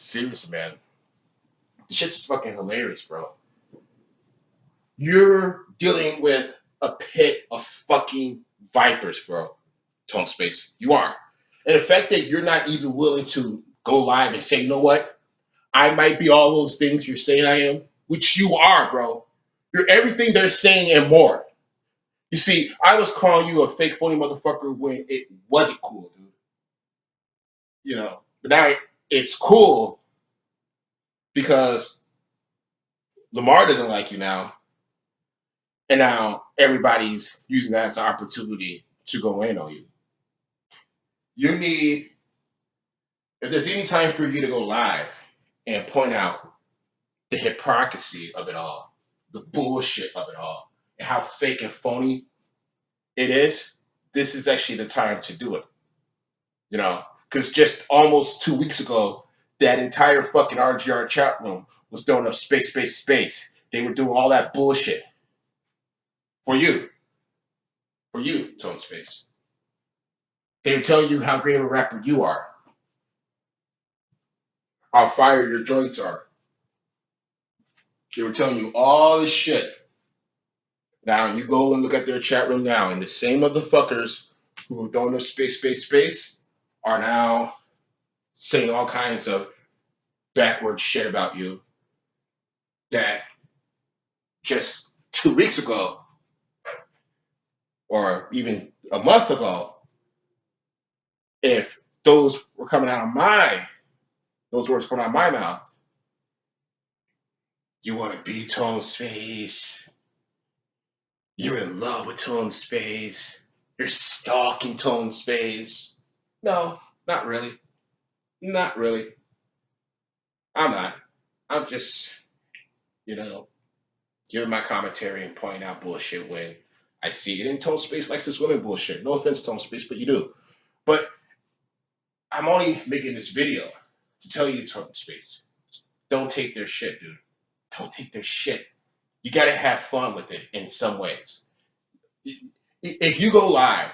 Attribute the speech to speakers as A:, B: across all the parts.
A: seriously, man, the shit's just fucking hilarious, bro. You're dealing with a pit of fucking vipers, bro. Tone Space, you are. And the fact that you're not even willing to go live and say, you know what, I might be all those things you're saying I am, which you are, bro. You're everything they're saying and more. You see, I was calling you a fake phony motherfucker when it wasn't cool, dude. But now it's cool because Lamar doesn't like you now, and now everybody's using that as an opportunity to go in on you. You need, if there's any time for you to go live and point out the hypocrisy of it all, the bullshit of it all, and how fake and phony it is, this is actually the time to do it. Because just almost 2 weeks ago, that entire fucking RGR chat room was throwing up space, space, space. They were doing all that bullshit for you, Tone Space. They were telling you how great of a rapper you are, how fire your joints are. They were telling you all this shit. Now you go and look at their chat room now, and the same motherfuckers who were throwing up space, space, space are now saying all kinds of backward shit about you that just 2 weeks ago or even a month ago, if those were coming out of those words coming out of my mouth, you want to be Tone Space, you're in love with Tone Space, you're stalking Tone Space. No, not really. Not really. I'm not. I'm just, you know, giving my commentary and pointing out bullshit when I see it. And Tone Space likes this women bullshit. No offense, Tone Space, but you do. But I'm only making this video to tell you, Tone Space, don't take their shit, dude. Don't take their shit. You got to have fun with it in some ways. If you go live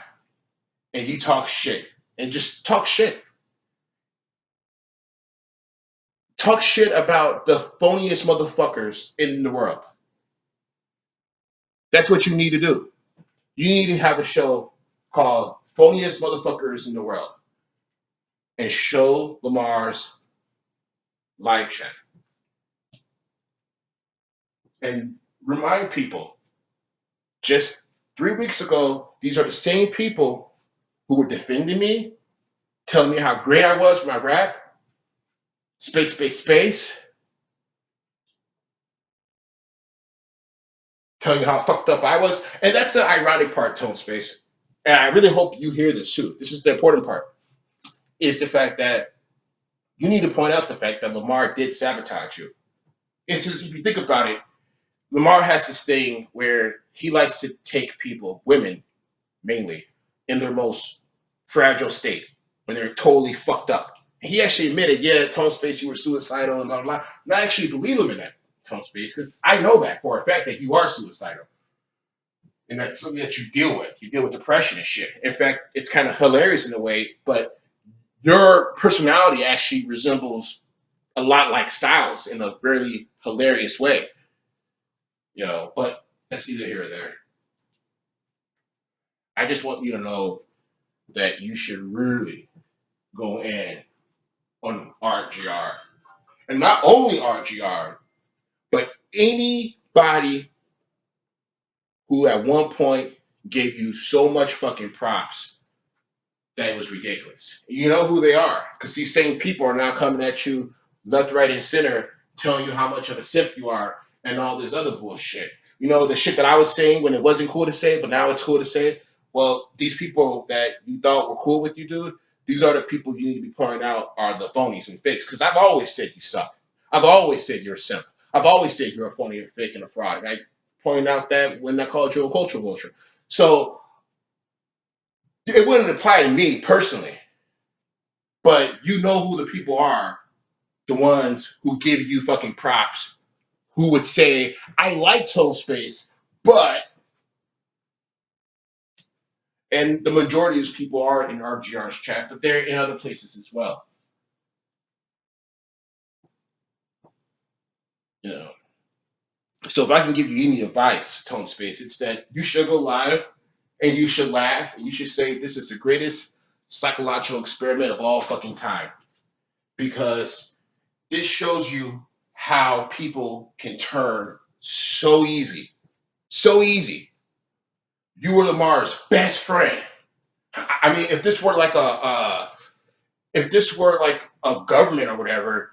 A: and you talk shit and just talk shit about the phoniest motherfuckers in the world. That's what you need to do. You need to have a show called Phoniest Motherfuckers in the World and show Lamar's live chat and remind people just 3 weeks ago, these are the same people who were defending me, telling me how great I was with my rap, space, space, space, telling you how fucked up I was. And that's the ironic part, Tone Space. And I really hope you hear this too. This is the important part, is the fact that you need to point out the fact that Lamar did sabotage you. It's just, if you think about it, Lamar has this thing where he likes to take people, women mainly, in their most fragile state, when they're totally fucked up. He actually admitted, yeah, Tone Space, you were suicidal and blah, blah, blah. And I actually believe him in that, Tone Space, because I know that for a fact that you are suicidal. And that's something that you deal with. You deal with depression and shit. In fact, it's kind of hilarious in a way, but your personality actually resembles a lot like Styles in a really hilarious way, but that's either here or there. I just want you to know that you should really go in on RGR. And not only RGR, but anybody who at one point gave you so much fucking props that it was ridiculous. You know who they are, because these same people are now coming at you left, right, and center, telling you how much of a simp you are and all this other bullshit. The shit that I was saying when it wasn't cool to say, but now it's cool to say. Well, these people that you thought were cool with you, dude, these are the people you need to be pointing out are the phonies and fakes. Because I've always said you suck. I've always said you're a simp. I've always said you're a phony, and fake, and a fraud. And I pointed out that when I called you a culture vulture. So it wouldn't apply to me personally, but you know who the people are, the ones who give you fucking props, who would say, I like Toe Space, but, and the majority of these people are in RGR's chat, but they're in other places as well. You know. So if I can give you any advice, Tone Space, it's that you should go live and you should laugh and you should say this is the greatest psychological experiment of all fucking time. Because this shows you how people can turn so easy. So easy. You were Lamar's best friend. I mean, if this were like a government or whatever,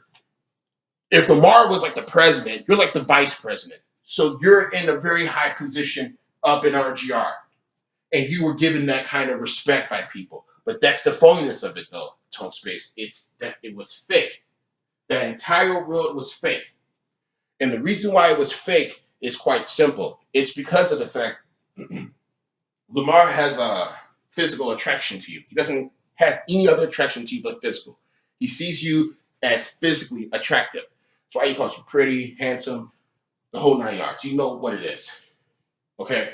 A: if Lamar was like the president, you're like the vice president. So you're in a very high position up in RGR. And you were given that kind of respect by people. But that's the phoniness of it though, Tone Space. It's that it was fake. That entire world was fake. And the reason why it was fake is quite simple. It's because of the fact Lamar has a physical attraction to you. He doesn't have any other attraction to you but physical. He sees you as physically attractive. That's why he calls you pretty, handsome, the whole 9 yards. You know what it is. Okay?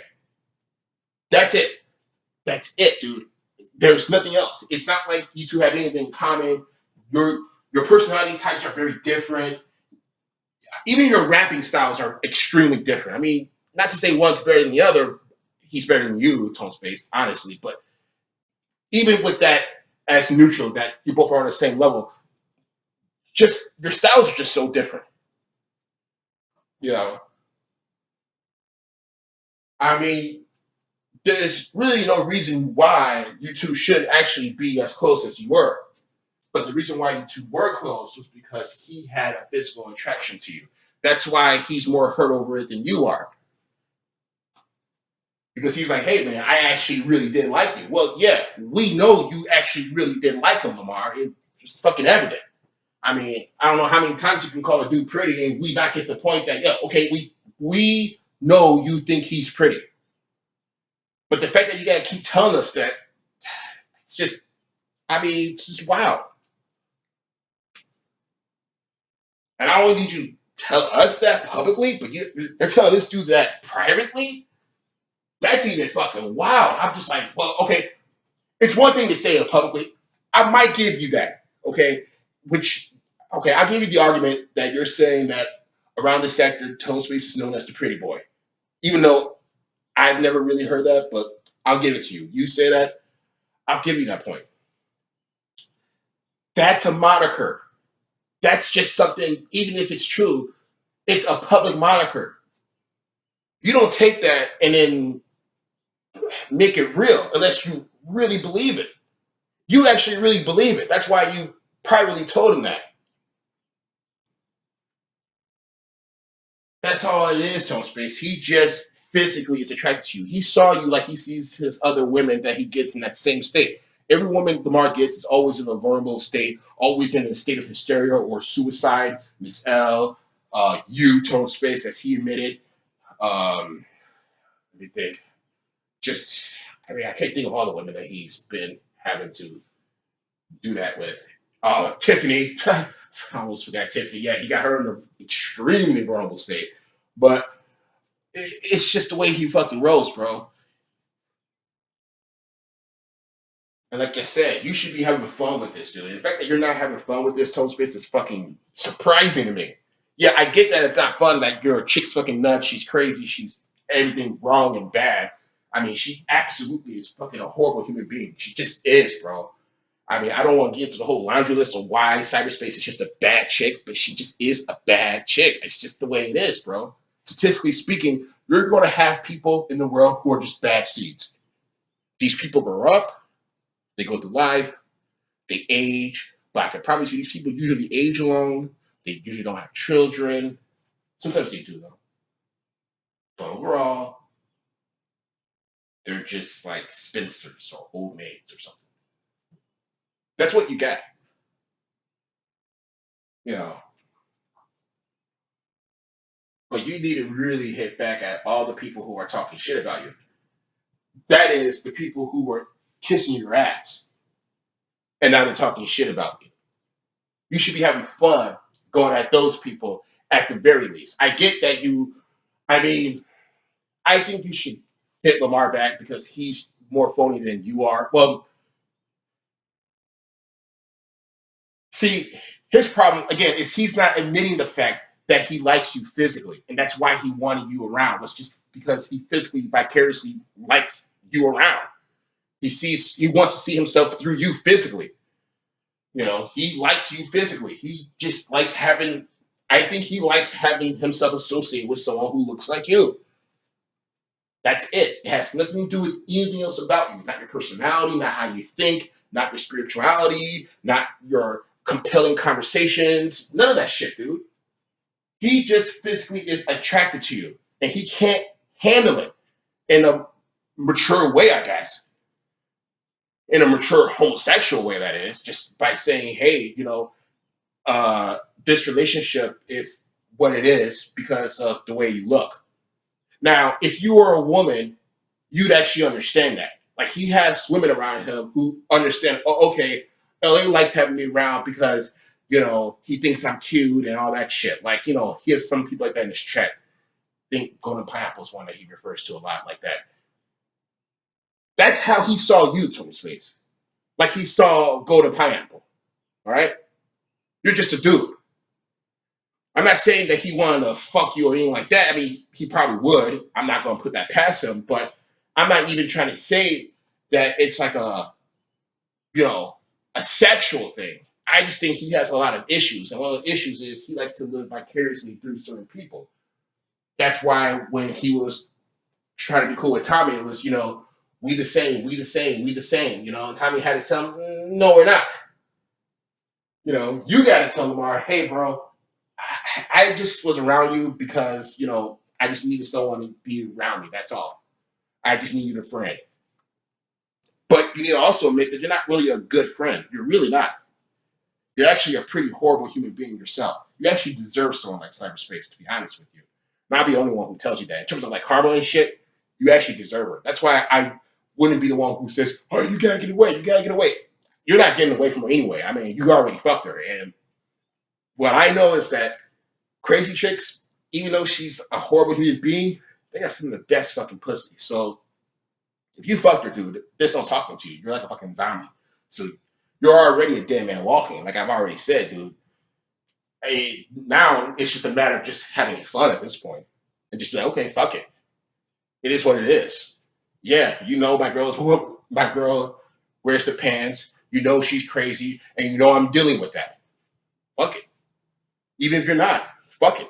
A: That's it. That's it, dude. There's nothing else. It's not like you two have anything in common. Your your personality types are very different. Even your rapping styles are extremely different. I mean, not to say one's better than the other. He's better than you, Tone Space, honestly. But even with that as neutral, that you both are on the same level, just your styles are just so different. You know, I mean, there's really no reason why you two should actually be as close as you were. But the reason why you two were close was because he had a physical attraction to you. That's why he's more hurt over it than you are. Because he's like, hey man, I actually really did like you. Well, yeah, we know you actually really did like him, Lamar. It's fucking evident. I mean, I don't know how many times you can call a dude pretty and we not get the point that, yeah, okay, we know you think he's pretty. But the fact that you gotta keep telling us that, it's just, I mean, it's just wild. And I only need you to tell us that publicly, but you're telling this dude that privately? That's even fucking wild. I'm just like, well, okay, it's one thing to say it publicly. I might give you that, okay? Which, okay, I'll give you the argument that you're saying that around the sector, Tone Space is known as the pretty boy. Even though I've never really heard that, but I'll give it to you. You say that, I'll give you that point. That's a moniker. That's just something, even if it's true, it's a public moniker. You don't take that and then make it real unless you really believe it. You actually really believe it. That's why you privately told him that. That's all it is, Tone Space. He just physically is attracted to you. He saw you like he sees his other women that he gets in that same state. Every woman Lamar gets is always in a vulnerable state, always in a state of hysteria or suicide. b.s.c.l, you, Tone Space, as he admitted. Let me think. Just, I mean, I can't think of all the women that he's been having to do that with. Tiffany, I almost forgot Tiffany. Yeah, he got her in an extremely vulnerable state. But it's just the way he fucking rolls, bro. And like I said, you should be having fun with this, dude. And the fact that you're not having fun with this Tone Space is fucking surprising to me. Yeah, I get that it's not fun. Like, your chick's fucking nuts. She's crazy. She's everything wrong and bad. I mean, she absolutely is fucking a horrible human being. She just is, bro. I mean, I don't want to get into the whole laundry list of why cyberspace is just a bad chick, but she just is a bad chick. It's just the way it is, bro. Statistically speaking, you're going to have people in the world who are just bad seeds. These people grow up, they go through life, they age. But I can promise you, these people usually age alone. They usually don't have children. Sometimes they do, though. But overall, they're just like spinsters or old maids or something. That's what you get. You know, but you need to really hit back at all the people who are talking shit about you. That is the people who were kissing your ass and now they're talking shit about you. You should be having fun going at those people at the very least. I get that you, I mean, I think you should hit Lamar back because he's more phony than you are. Well, see, his problem, again, is he's not admitting the fact that he likes you physically, and that's why he wanted you around. Was just because he physically, vicariously likes you around. He wants to see himself through you physically. He likes you physically. He just likes having. I think he likes having himself associated with someone who looks like you. That's it. It has nothing to do with anything else about you. Not your personality, not how you think, not your spirituality, not your compelling conversations. None of that shit, dude. He just physically is attracted to you, and he can't handle it in a mature way, I guess. In a mature homosexual way, that is, just by saying, hey, this relationship is what it is because of the way you look. Now, if you were a woman, you'd actually understand that. Like, he has women around him who understand, oh, okay, LA likes having me around because, he thinks I'm cute and all that shit. Like, he has some people like that in his chat. I think Golden Pineapple is one that he refers to a lot like that. That's how he saw you, Tony Space. Like he saw Golden Pineapple. All right? You're just a dude. I'm not saying that he wanted to fuck you or anything like that. I mean, he probably would. I'm not going to put that past him, but I'm not even trying to say that it's like a sexual thing. I just think he has a lot of issues. And one of the issues is he likes to live vicariously through certain people. That's why when he was trying to be cool with Tommy, it was, we the same, we the same, we the same, and Tommy had to tell him, no, we're not. You got to tell Lamar, hey, bro, I just was around you because, I just needed someone to be around me. That's all. I just needed a friend. But you need to also admit that you're not really a good friend. You're really not. You're actually a pretty horrible human being yourself. You actually deserve someone like cyberspace, to be honest with you. Not be the only one who tells you that. In terms of like karma and shit, you actually deserve her. That's why I wouldn't be the one who says, oh, you gotta get away, you gotta get away. You're not getting away from her anyway. I mean, you already fucked her. And what I know is that crazy chicks, even though she's a horrible human being, they got some of the best fucking pussy. So if you fucked her, dude, there's no talking to you. You're like a fucking zombie. So you're already a dead man walking. Like I've already said, dude. Now it's just a matter of just having fun at this point. And just be like, okay, fuck it. It is what it is. Yeah, my girl wears the pants. You know she's crazy, and you know I'm dealing with that. Fuck it. Even if you're not, fuck it.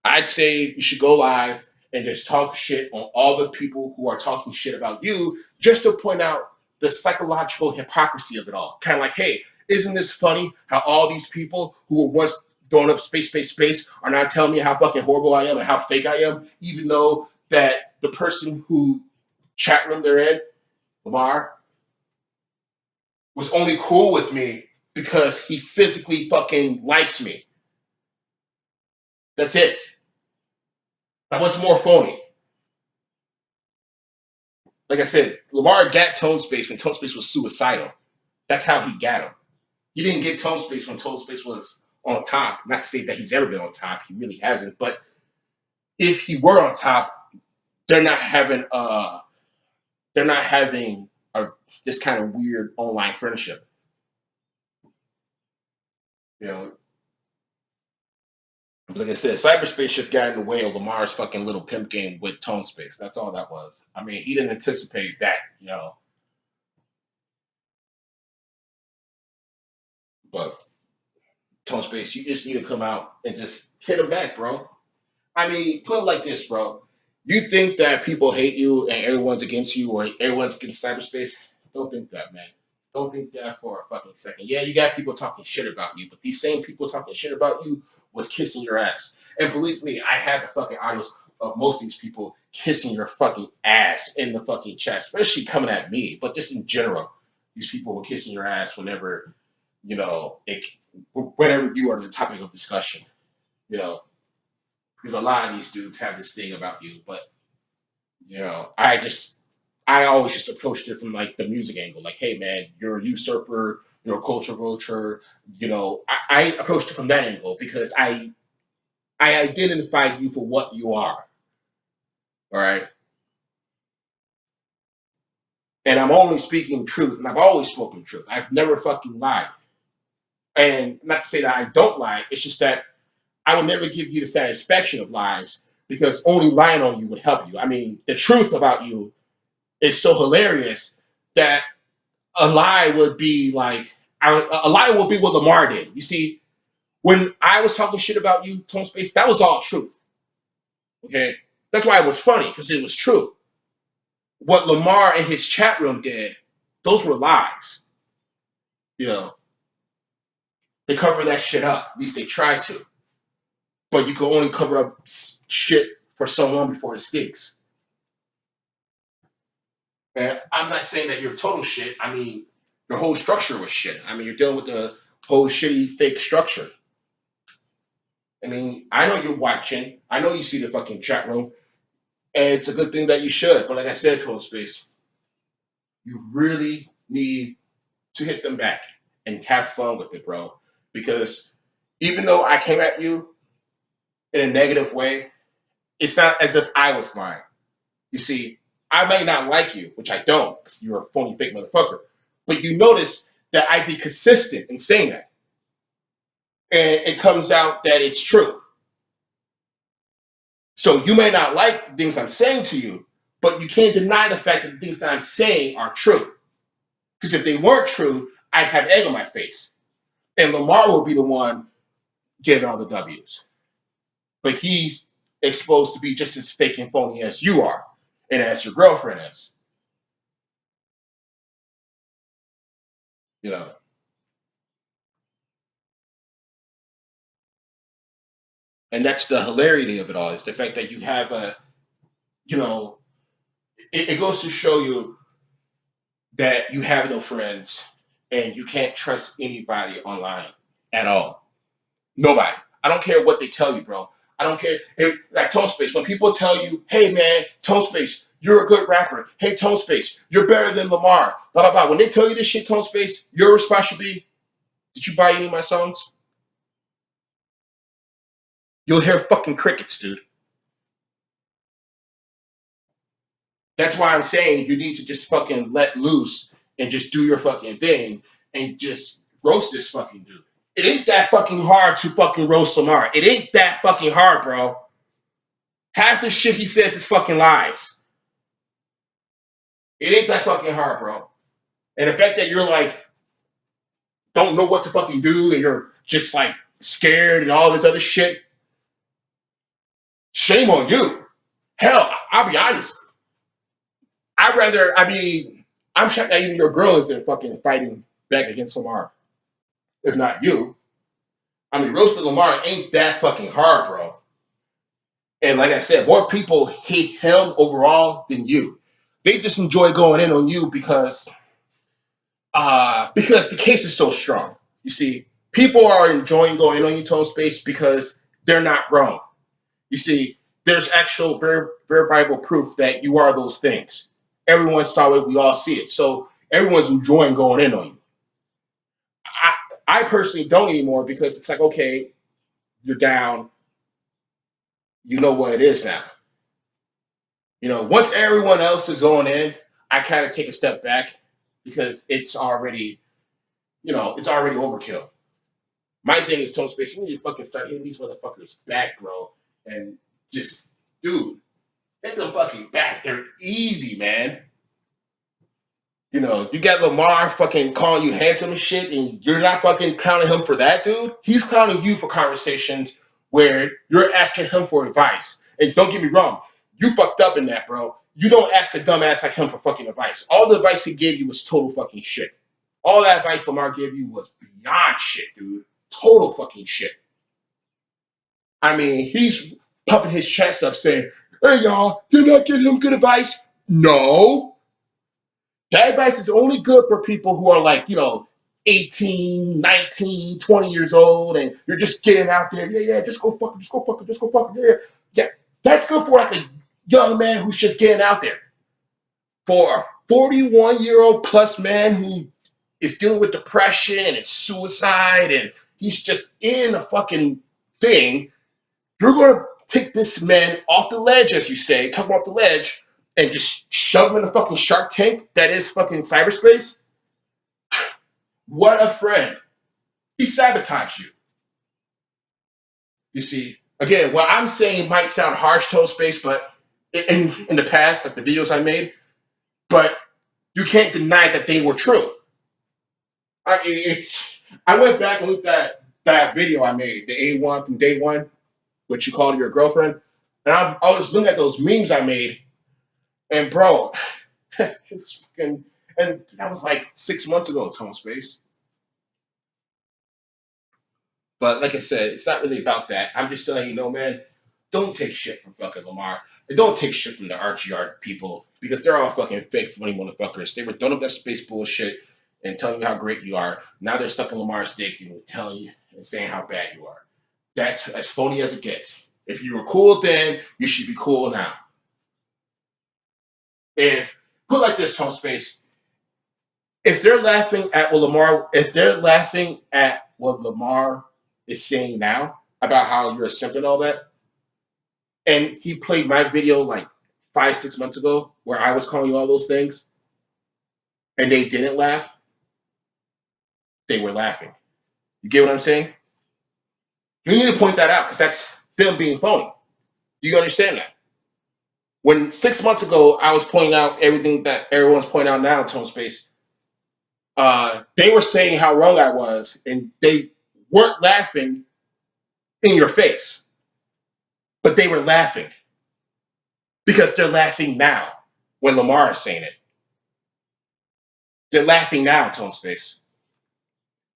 A: I'd say you should go live and just talk shit on all the people who are talking shit about you, just to point out the psychological hypocrisy of it all. Kind of like, hey, isn't this funny how all these people who were once throwing up space, space, space are now telling me how fucking horrible I am and how fake I am, even though that the person who chat room they're in, Lamar, was only cool with me because he physically fucking likes me. That's it. Now what's more phony? Like I said, Lamar got Tone Space when Tone Space was suicidal. That's how he got him. He didn't get Tone Space when Tone Space was on top. Not to say that he's ever been on top. He really hasn't. But if he were on top, they're not having a this kind of weird online friendship. You know, like I said, cyberspace just got in the way of Lamar's fucking little pimp game with Tone Space. That's all that was. I mean, he didn't anticipate that. But Tone Space, you just need to come out and just hit him back, bro. I mean, put it like this, bro. You think that people hate you and everyone's against you or everyone's against cyberspace? Don't think that, man. Don't think that for a fucking second. Yeah, you got people talking shit about you, but these same people talking shit about you was kissing your ass. And believe me, I had the fucking audios of most of these people kissing your fucking ass in the fucking chat, especially coming at me, but just in general. These people were kissing your ass whenever you are the topic of discussion, you know. Because a lot of these dudes have this thing about you, but I always just approached it from like the music angle, like, hey man, you're a usurper, you're a culture vulture. I approached it from that angle because I identified you for what you are. All right. And I'm only speaking truth, and I've always spoken truth. I've never fucking lied. And not to say that I don't lie, it's just that I would never give you the satisfaction of lies because only lying on you would help you. I mean, the truth about you is so hilarious that a lie would be like a lie would be what Lamar did. You see, when I was talking shit about you, Tone Space, that was all truth. Okay, that's why it was funny because it was true. What Lamar and his chat room did, those were lies. You know, they cover that shit up. At least they try to. But you can only cover up shit for so long before it stinks. And I'm not saying that you're total shit. I mean, your whole structure was shit. I mean, you're dealing with the whole shitty fake structure. I mean, I know you're watching. I know you see the fucking chat room. And it's a good thing that you should. But like I said, Total Space, you really need to hit them back and have fun with it, bro. Because even though I came at you in a negative way, it's not as if I was lying. You see, I may not like you, which I don't, because you're a phony fake motherfucker. But you notice that I'd be consistent in saying that. And it comes out that it's true. So you may not like the things I'm saying to you, but you can't deny the fact that the things that I'm saying are true. Because if they weren't true, I'd have egg on my face. And Lamar will be the one getting all the W's. But he's exposed to be just as fake and phony as you are, and as your girlfriend is. You know. And that's the hilarity of it all, is the fact that you have a, you know, it goes to show you that you have no friends and you can't trust anybody online at all. Nobody. I don't care what they tell you, bro. I don't care. Like Tone Space, when people tell you, hey man, Tone Space, you're a good rapper. Hey Tone Space, you're better than Lamar. Blah blah blah. When they tell you this shit, Tone Space, your response should be, did you buy any of my songs? You'll hear fucking crickets, dude. That's why I'm saying you need to just fucking let loose and just do your fucking thing and just roast this fucking dude. It ain't that fucking hard to fucking roast Lamar. It ain't that fucking hard, bro. Half the shit he says is fucking lies. It ain't that fucking hard, bro. And the fact that you're like, don't know what to fucking do and you're just like scared and all this other shit, shame on you. Hell, I'll be honest. I'd rather, I mean, I'm shocked that even your girl isn't fucking fighting back against Lamar. If not you. I mean, roasting Lamar ain't that fucking hard, bro. And like I said, more people hate him overall than you. They just enjoy going in on you because the case is so strong. You see, people are enjoying going in on you, Tone Space, because they're not wrong. You see, there's actual verifiable proof that you are those things. Everyone saw it. We all see it. So everyone's enjoying going in on you. I, I personally don't anymore because it's like, okay, you're down. You know what it is now. You know, once everyone else is going in, I kind of take a step back because it's already, it's already overkill. My thing is Tone Space. You need to fucking start hitting these motherfuckers back, bro, and just, dude, hit them fucking back. They're easy, man. You know, you got Lamar fucking calling you handsome and shit, and you're not fucking clowning him for that, dude. He's clowning you for conversations where you're asking him for advice. And don't get me wrong, you fucked up in that, bro. You don't ask a dumbass like him for fucking advice. All the advice he gave you was total fucking shit. All that advice Lamar gave you was beyond shit, dude. Total fucking shit. I mean, he's pumping his chest up saying, hey, y'all, you're not giving him good advice? No. That advice is only good for people who are like, 18, 19, 20 years old, and you're just getting out there. Yeah, yeah, just go fuck him, just go fuck him, just go fuck him. Yeah, yeah. That's good for like a young man who's just getting out there. For a 41-year-old plus man who is dealing with depression and suicide, and he's just in a fucking thing, you're going to take this man off the ledge, as you say, come off the ledge, and just shove him in a fucking shark tank that is fucking cyberspace? What a friend. He sabotaged you. You see, again, what I'm saying might sound harsh, Toe Space, but in the past, like the videos I made, but you can't deny that they were true. I went back and looked at that video I made, the A1 from day one, what you called your girlfriend, and I was looking at those memes I made, and bro, it was fucking, and that was like 6 months ago, Tone Space. But like I said, it's not really about that. I'm just telling you, no, man, don't take shit from fucking Lamar. And don't take shit from the RGR people because they're all fucking fake, funny motherfuckers. They were done with that space bullshit and telling you how great you are. Now they're sucking Lamar's dick and telling you and saying how bad you are. That's as phony as it gets. If you were cool then, you should be cool now. If put like this, Tone Space, if they're laughing at what Lamar, if they're laughing at what Lamar is saying now about how you're a simp and all that, and he played my video like 5, 6 months ago where I was calling you all those things, and they didn't laugh, they were laughing. You get what I'm saying? You need to point that out because that's them being phony. Do you understand that? When 6 months ago I was pointing out everything that everyone's pointing out now, Tone Space, they were saying how wrong I was, and they weren't laughing in your face, but they were laughing because they're laughing now when Lamar is saying it. They're laughing now, Tone Space,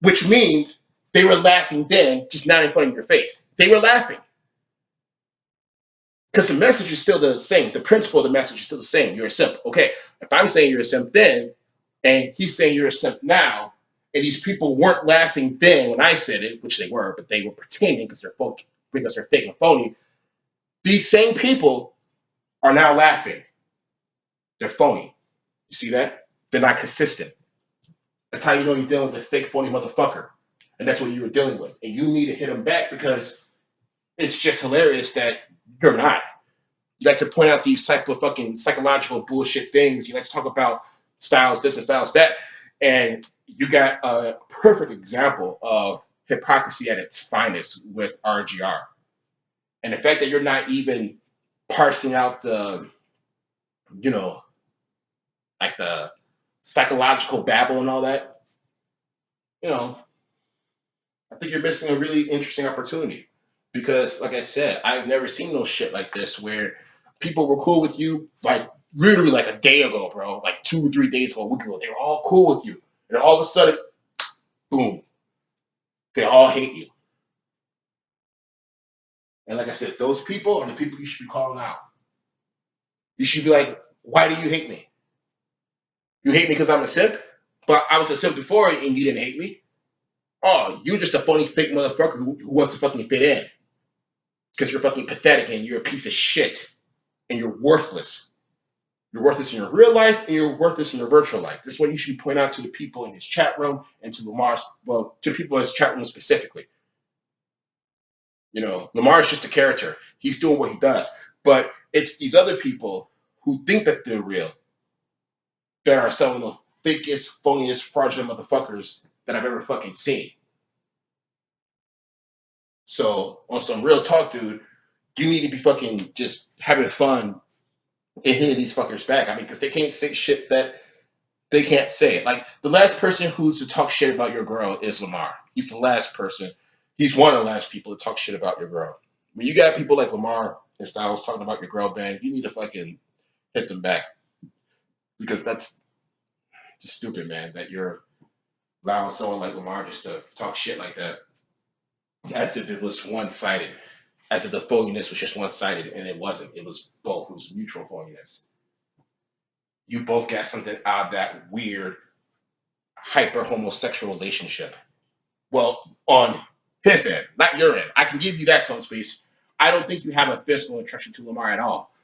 A: which means they were laughing then, just not in front of your face. They were laughing because the message is still the same. The principle of the message is still the same. You're a simp. Okay, if I'm saying you're a simp then, and he's saying you're a simp now, and these people weren't laughing then when I said it, which they were, but they were pretending because they're fake and phony. These same people are now laughing. They're phony. You see that? They're not consistent. That's how you know you're dealing with a fake, phony motherfucker. And that's what you were dealing with. And you need to hit them back because it's just hilarious that you're not. You like to point out these type of fucking psychological bullshit things. You like to talk about styles this and styles that. And you got a perfect example of hypocrisy at its finest with RGR. And the fact that you're not even parsing out the, you know, like the psychological babble and all that, you know, I think you're missing a really interesting opportunity because, like I said, I've never seen no shit like this where people were cool with you like literally like a day ago, bro, like 2 or 3 days ago, a week ago. They were all cool with you, and all of a sudden, boom, they all hate you. And like I said, those people are the people you should be calling out. You should be like, "Why do you hate me? You hate me because I'm a simp, but I was a simp before and you didn't hate me. Oh, you're just a phony fake motherfucker who wants to fucking fit in because you're fucking pathetic and you're a piece of shit." And you're worthless. You're worthless in your real life and you're worthless in your virtual life. This is what you should point out to the people in his chat room and to Lamar's, well, to people in his chat room specifically. You know, Lamar is just a character. He's doing what he does. But it's these other people who think that they're real that are some of the fakest, phoniest, fraudulent motherfuckers that I've ever fucking seen. So, on some real talk, dude, you need to be fucking just having fun and hitting these fuckers back. I mean, because they can't say shit that they can't say it. Like the last person who's to talk shit about your girl is Lamar. He's the last person. He's one of the last people to talk shit about your girl. When you got people like Lamar and Styles talking about your girl, man, you need to fucking hit them back because that's just stupid, man. That you're allowing someone like Lamar just to talk shit like that, as if it was one sided, as if the phoniness was just one sided, and it wasn't. It was both. It was mutual phoniness. You both got something out of that weird hyper homosexual relationship. Well, on his end, not your end. I can give you that, Tone Space. I don't think you have a physical attraction to Lamar at all.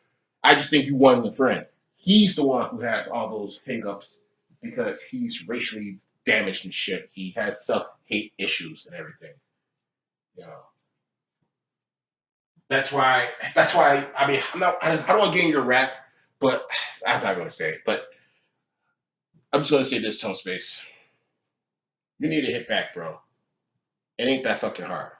A: I just think you want a friend. He's the one who has all those hangups because he's racially damaged and shit. He has self-hate issues and everything. You know. That's why. That's why. I mean, I'm not. I don't want to get in your rap, but I'm not going to say it. But I'm just going to say this, Tone Space. You need to hit back, bro. It ain't that fucking hard.